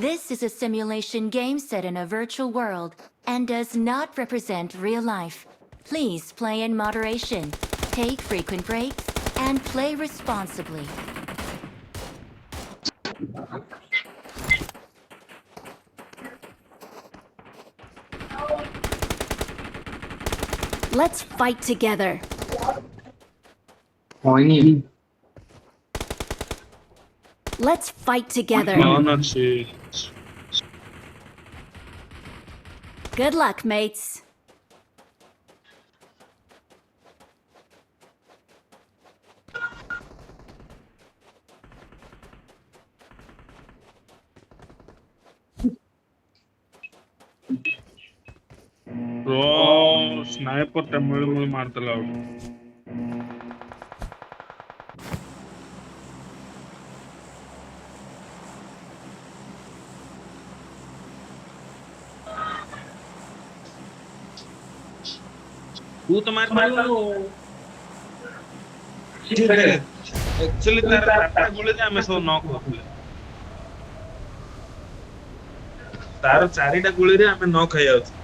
This is a simulation game set in a virtual world and does not represent real life. Please play in moderation, take frequent breaks, and play responsibly. Let's fight together. Let's fight together. Good luck, mates. Bro, sniper ಮುಳ್ಳು ಮಾಡ್ತಲ್ಲ ಅವ್ರು. तू तो मार actually तार गोळीने आम्ही सो knock होतले तार चारिटा गोळीरे आम्ही नॉक ହେଇଯାଉଛୁ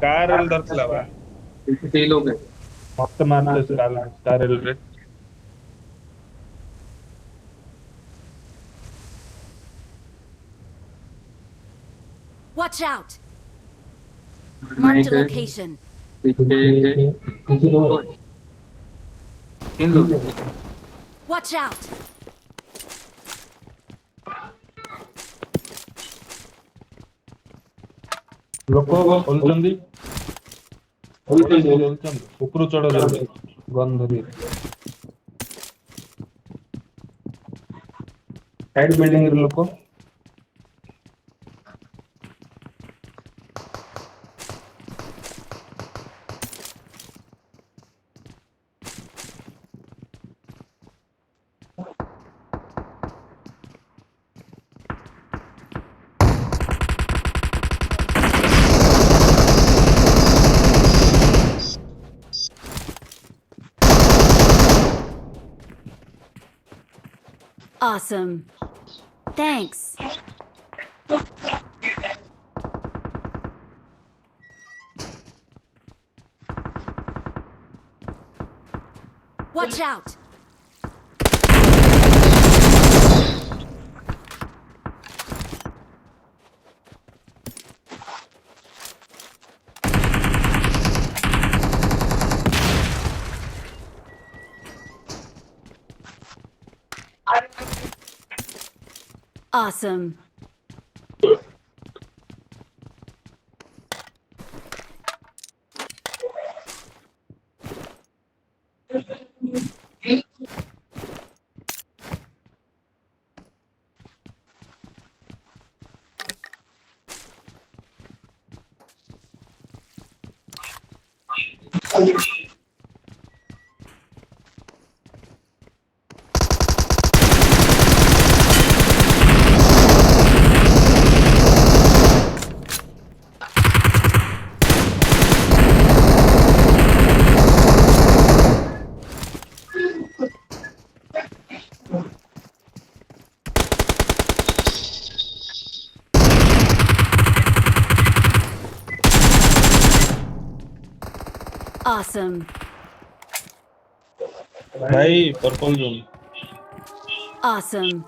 कार धरଥିଲା ବା ସେଇ ଲୋକ ମତେ ମାରତେ କାର ରେ Watch out! Mark the location. Watch out! ଲୋକ ଓଲଚନ୍ତି ଉପରୁ ଚଢ ଜଲ୍ଦି ଗନ୍ ଧରି ସାଇଡ ବିଲ୍ଡିଂ ର ଲୋକ Awesome. Thanks. Watch out! Awesome. Awesome. भाई पर्पल जोन Awesome.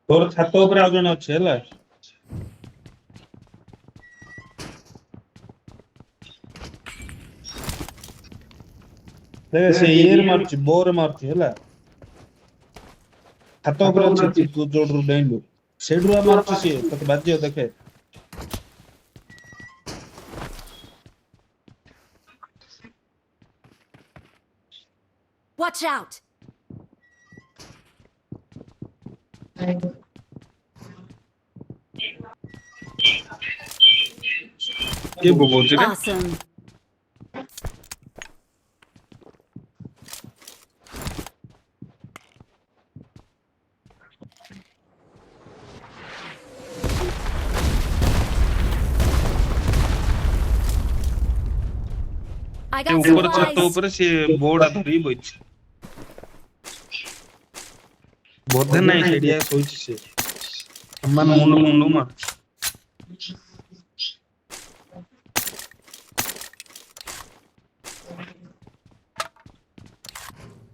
ତୋର ଛାତ ଉପରେ ଆଉ ଜଣେ ଅଛି ହେଲା ଦେଖ ସେ ଇଏରେ ମାରୁଛି ବୋରେ ମାରୁଛି ହେଲା ଛାତ ଉପରେ ଅଛି ତୁ ଯୋଉଠୁ ଡେଇଁଲୁ ସେଇଠୁ ମାରୁଛି ସିଏ ତତେ ବାଜିବ ଦେଖେ Watch out! କିଏ ବୋବଉଛି ରେ Awesome. I તે got ઉપર છત supplies. ઉપર છે બોર્ડ ધરી બઈଛି ବୋଧେ ନାଇଁ ସେଡ଼ିଆ ଶୋଇଛି ସେ ସେମାନେ ମୁଣ୍ଡ ମାରୁଛି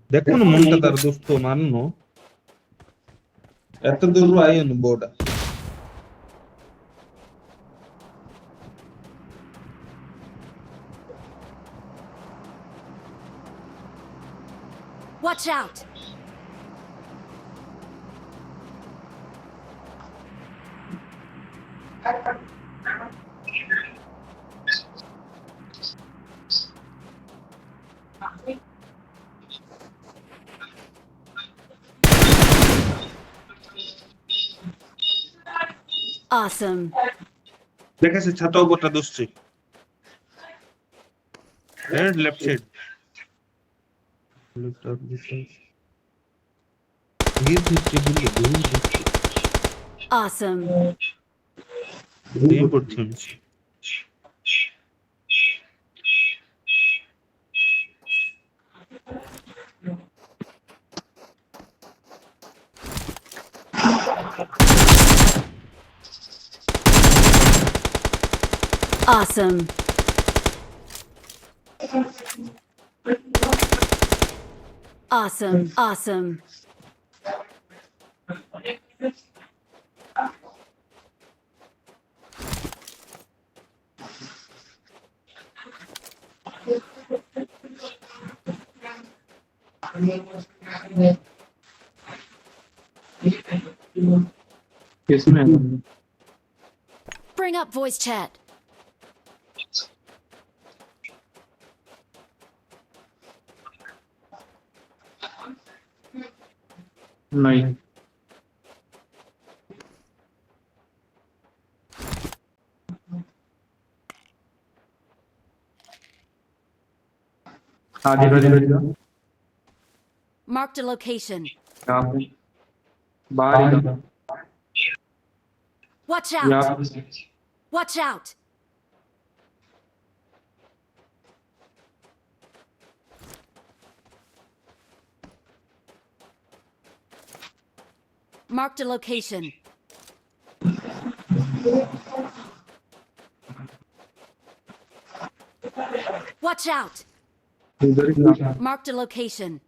ଦେଖୁନୁ ମୁଣ୍ଡଟା ତାର ଦୁଷ୍ଟ ମାନୁନୁ ଏତେ ଦୂରରୁ ଆଇଅନି ବୋର୍ଡ Watch out. Awesome. ଦେଖେ ସେ ଛାତ ଉପରଟା ଦୁସୁଛି head left side left out this give this Awesome. ଦେଇ ପଡୁଛି Awesome. Awesome. Awesome. किसमें Bring up voice chat. नहीं हाँ धीरे धीरे Marked a location. यहाँ पे बाहर इधर Watch यहाँ out. पे Watch out. Marked a location. Watch out. इधर ही था Marked a location.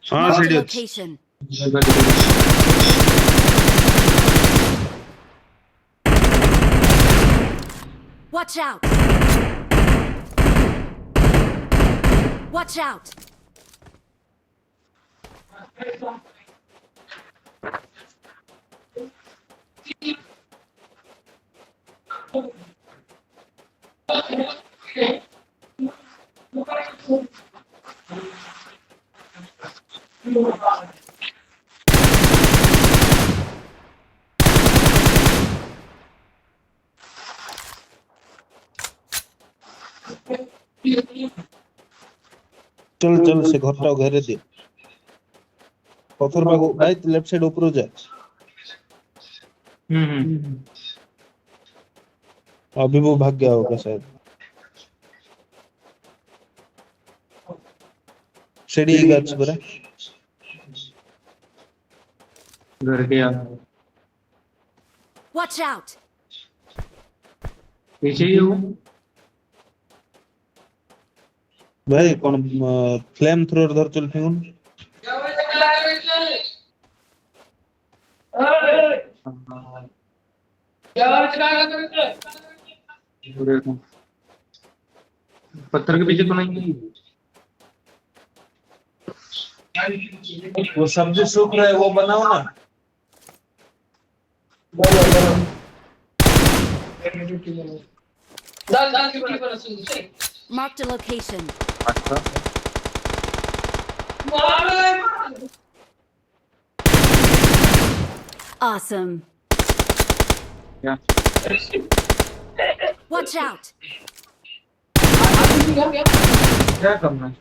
ହଁ Marked a ସେଠି ଅଛି location. इधर इधर Watch out. Watch out. चल चल से घरटा घेरे दे पत्थर पागो भाई लेफ्ट साइड ऊपर जा अभी वो भाग गया होगा शायद सीढ़ी गाछ पर घर के Watch out. पीछे ही हो भाई कौन फ्लेम थ्रोअर धर चल फेंकुन पत्थर के पीछे तो नहीं वो सब्जी सूख रहा है वो बनाओ ना Marked a location. अच्छा Awesome. क्या Watch out. क्या करना है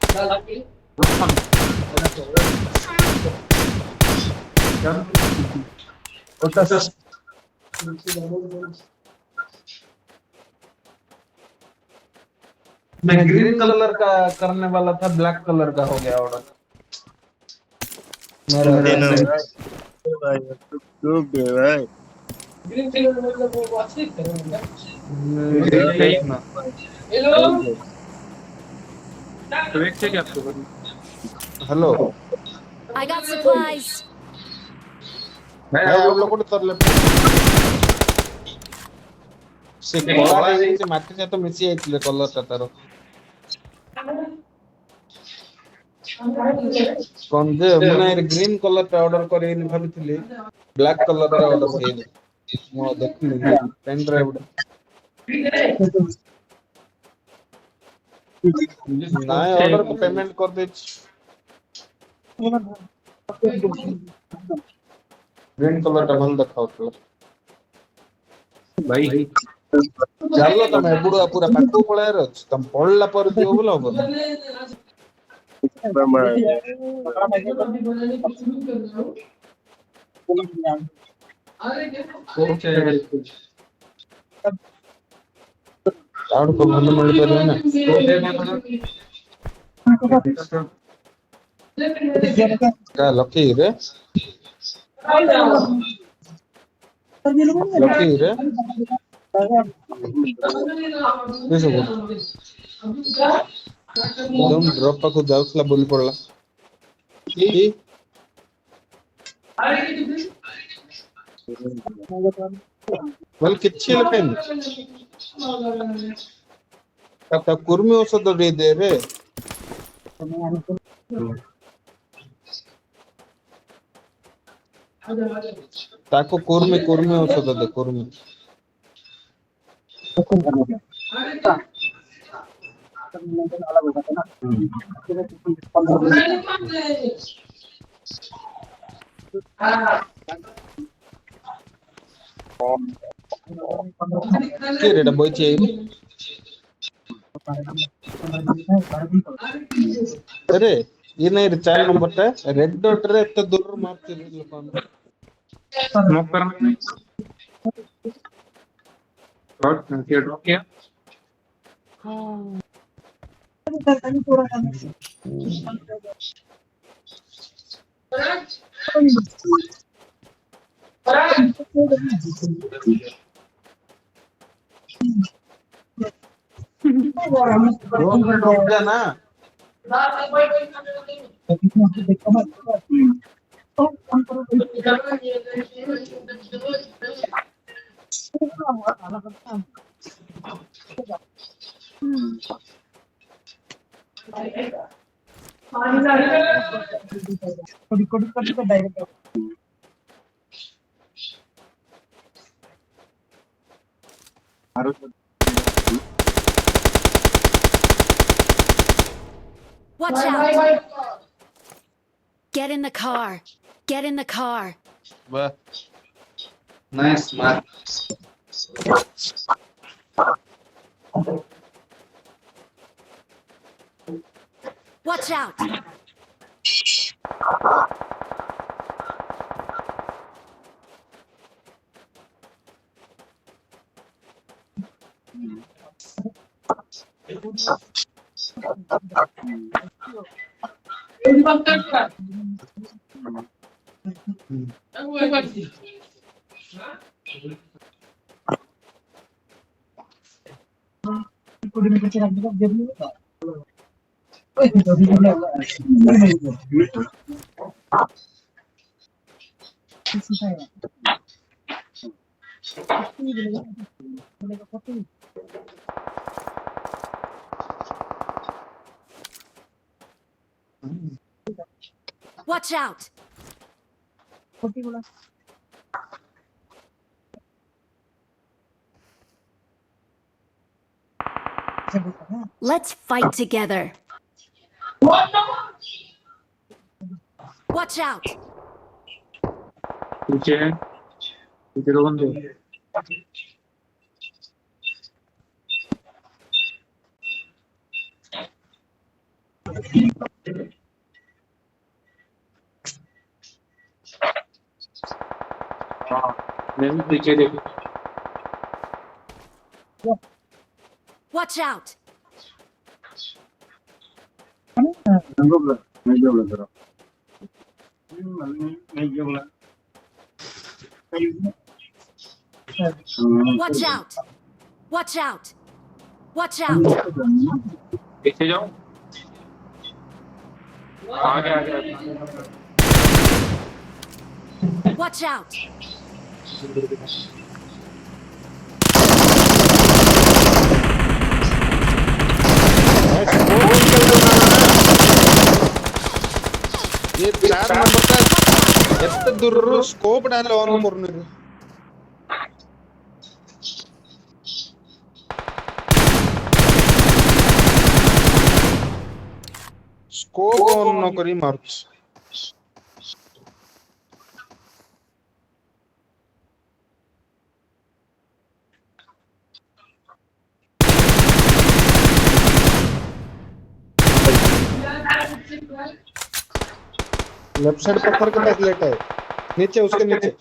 मैं ग्रीन कलर का करने वाला था, ब्लैक कलर का हो गया ऑर्डर मेरा। देखना तो एक से क्या आपको हेलो I got supplies. मैं ଭାଇ ଆଉ ଲୋକଟେ ତରଲେ ସେ କଳା ସେ ମାଟି ସହିତ ମିଶି ଯାଇଥିଲେ କଲର ଟା ତାର କଣ ଯେ ମୁଁ ଗ୍ରୀନ କଲର ଟା ଅର୍ଡର କରିବି ଭାବିଥିଲି, ବ୍ଲାକ୍ କଲର ଟା ଅର୍ଡର ହେଇନି। ମୁଁ ଦେଖିଲି ପେନ୍ ଡ୍ରାଇଭ ନାଇଁ ଅର୍ଡର କୁ ପେମେଣ୍ଟ କରିଦେଇଛି। ଗ୍ରୀନ କଲର ଟା ଭଲ ଦେଖାଉଥିଲା। भाई ଚାଲ ତମେ ଏବୁଡୁ ପୁରା ପାଖକୁ ପଳେଇବାର ଅଛି, ତମେ ପଳେଇଲା ପରେ ଯିବ ବୋଲି ହବନି। ତାଠୁ ତ ଭଲ ମିଳିପାରିବ ନା। ଲକି ରେ ଲକି ରେ ଡ୍ରପ୍ ପାଖକୁ ଯାଉଥିଲା ବୋଲି ପଡିଲା। ବୋଲେ କିଛି ଲେଖାଇନି। ତା କୁର୍ମି ଔଷଧ ଦେଇଦେ ରେ। ତାକୁ କୁର୍ମି ଔଷଧ ଦେ କୁର୍ମି। କିଏ ରେ ଏଟା ବଇଛି ଏଇଠି? अरे ये नहीं रे 4 नंबर टा रेड डॉट रे एते दूर मारते लोकन स्मोक करना डॉट क्या ड्रॉप किया ड्रॉप जाना Watch out! Get in the car. Get in the car. वाह नाइस मार Watch out! Watch out! Let's fight together. Watch out! पीछे दो बंदे నేను cricket Watch out! Watch out! Watch out! Watch out! पीछे जाओ आगे आगे Watch out! ये 4 नंबर का एत दूर स्कोप डाल ऑन करने रे स्कोप ऑन न करी मार्क्स लेफ्ट साइड पत्थर के पास लेटा है नीचे उसके नीचे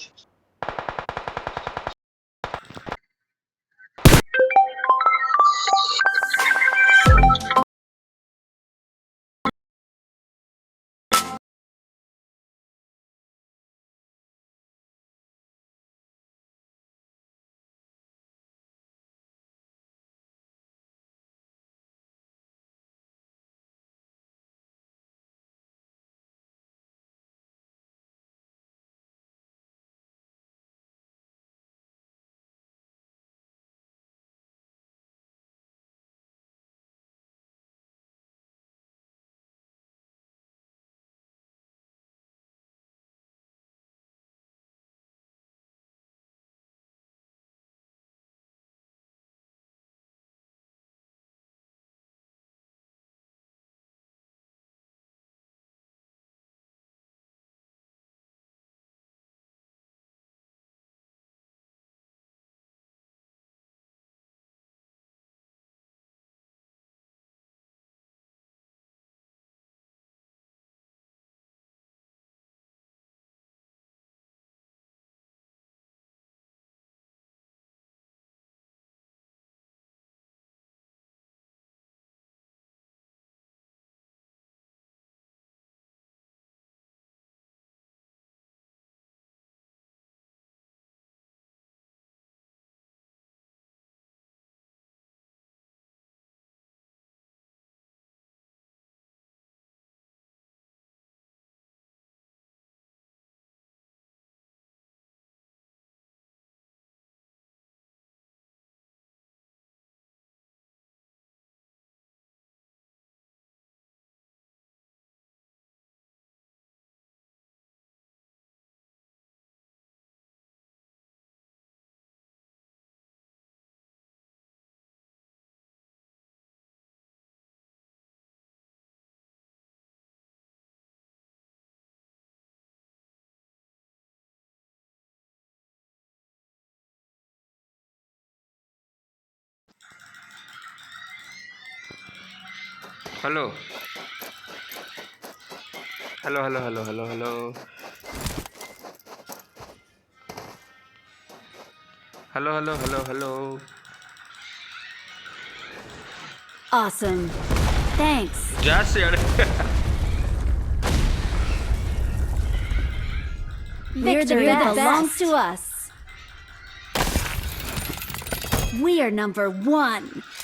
hello hello hello hello hello hello hello hello hello hello Awesome. Thanks. Just यार Victory belongs to us. We are number 1.